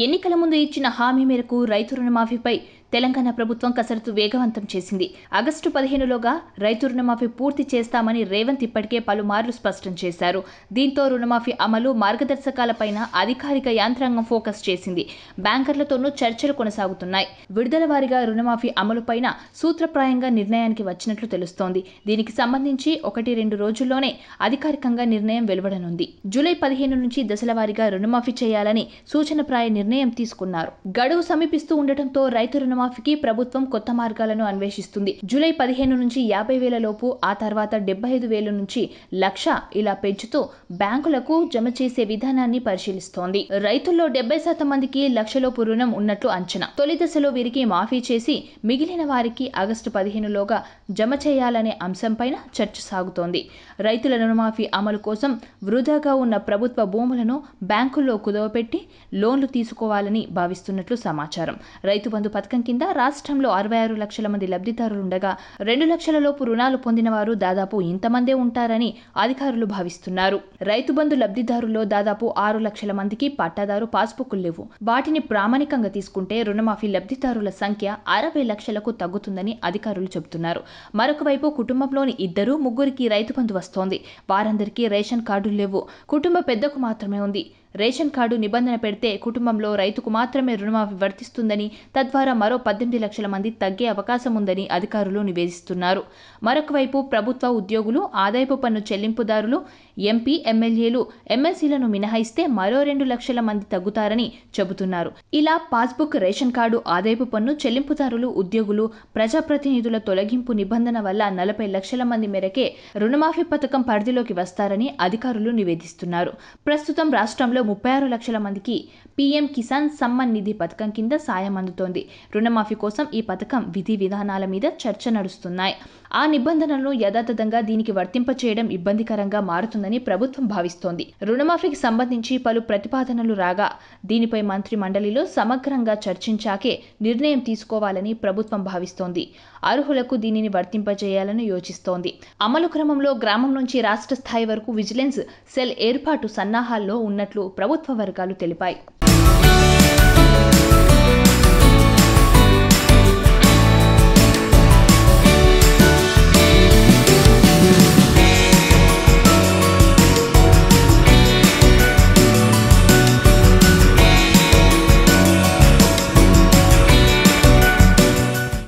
ఎన్నికల ముందు ఇచ్చిన హామీ మేరకు రైతు రుణమాఫీపై తెలంగాణ ప్రభుత్వం కసరత్తు వేగవంతం చేసింది. ఆగస్టు 15లోగా రైతు రుణమాఫీ పూర్తి చేస్తామని రేవంత్ ఇప్పటికే పలుమార్లు స్పష్టం చేశారు. దీంతో రుణమాఫీ అమలు మార్గదర్శకాలపైన అధికారిక యాంత్రాంగం ఫోకస్ చేసింది. బ్యాంకర్లతోనూ చర్చలు కొనసాగుతున్నాయి. విడుదల వారీగా రుణమాఫీ అమలుపైన సూత్రప్రాయంగా నిర్ణయానికి వచ్చినట్లు తెలుస్తోంది. దీనికి సంబంధించి 1-2 రోజుల్లోనే అధికారికంగా నిర్ణయం వెలువడనుంది. జూలై 15 నుంచి దశల వారీగా రుణమాఫీ చేయాలని సూచనప్రాయ నిర్ణయం తీసుకున్నారు. గడువు సమీపిస్తూ ఉండటంతో రైతు రుణమాఫీకి ప్రభుత్వం కొత్త మార్గాలను అన్వేషిస్తుంది. జూలై 15 నుంచి 50,000 లోపు, ఆ తర్వాత 75,000 నుంచి 1,00,000 ఇలా పెంచుతూ బ్యాంకులకు జమ చేసే విధానాన్ని పరిశీలిస్తోంది. రైతుల్లో 70% మందికి 1,00,000 లోపు రుణం ఉన్నట్లు అంచనా. తొలి దశలో వీరికి మాఫీ చేసి మిగిలిన వారికి ఆగస్టు 15లోగా జమ చేయాలనే అంశంపైన చర్చ సాగుతోంది. రైతుల రుణమాఫీ అమలు కోసం వృధాగా ఉన్న ప్రభుత్వ భూములను బ్యాంకుల్లో కుదవపెట్టి లోన్లు తీసుకోవాలని భావిస్తున్నట్లు సమాచారం. రైతు బంధు పథకం కింద రాష్ట్రంలో 66 లక్షల మంది లబ్ధిదారులుండగా 2 లక్షల లోపు రుణాలు పొందిన వారు దాదాపు ఇంతమందే ఉంటారని అధికారులు భావిస్తున్నారు. రైతు బంధు లబ్ధిదారుల్లో దాదాపు 6 లక్షల మందికి పట్టాదారు పాస్బుక్లు లేవు. వాటిని ప్రామాణికంగా తీసుకుంటే రుణమాఫీ లబ్ధిదారుల సంఖ్య 60 లక్షలకు తగ్గుతుందని అధికారులు చెబుతున్నారు. మరొక వైపు కుటుంబంలోని 2-3కి రైతు బంధు వస్తోంది. వారందరికీ రేషన్ కార్డులు లేవు. కుటుంబ పెద్దకు మాత్రమే ఉంది. రేషన్ కార్డు నిబంధన పెడితే కుటుంబంలో రైతుకు మాత్రమే రుణమాఫీ వర్తిస్తుందని, తద్వారా మరో 18 లక్షల మంది తగ్గే అవకాశం ఉందని అధికారులు నివేదిస్తున్నారు. మరొక వైపు ప్రభుత్వ ఉద్యోగులు, ఆదాయపు పన్ను చెల్లింపుదారులు, ఎంపీ, ఎమ్మెల్యేలు, ఎమ్మెల్సీలను మినహాయిస్తే మరో 2 లక్షల మంది తగ్గుతారని చెబుతున్నారు. ఇలా పాస్బుక్, రేషన్ కార్డు, ఆదాయపు పన్ను చెల్లింపుదారులు, ఉద్యోగులు, ప్రజాప్రతినిధుల తొలగింపు నిబంధన వల్ల 40 లక్షల మంది మేరకే రుణమాఫీ పథకం పరిధిలోకి వస్తారని అధికారులు నివేదిస్తున్నారు. ప్రస్తుతం రాష్ట్రంలో 36 లక్షల మందికి పీఎం కిసాన్ సమ్మాన్ నిధి పథకం కింద సాయం అందుతోంది. రుణమాఫీ కోసం ఈ పథకం విధి విధానాల మీద చర్చ నడుస్తున్నాయి. ఆ నిబంధనలను యథాతథంగా దీనికి వర్తింపచేయడం ఇబ్బందికరంగా మారుతుందని ప్రభుత్వం భావిస్తోంది. రుణమాఫీకి సంబంధించి పలు ప్రతిపాదనలు రాగా దీనిపై మంత్రి మండలిలో సమగ్రంగా చర్చించాకే నిర్ణయం తీసుకోవాలని ప్రభుత్వం భావిస్తోంది. అర్హులకు దీనిని వర్తింపజేయాలని యోచిస్తోంది. అమలు క్రమంలో గ్రామం నుంచి రాష్ట్ర స్థాయి వరకు విజిలెన్స్ సెల్ ఏర్పాటు సన్నాహాల్లో ఉన్నట్లు ప్రభుత్వ వర్గాలు తెలిపాయి.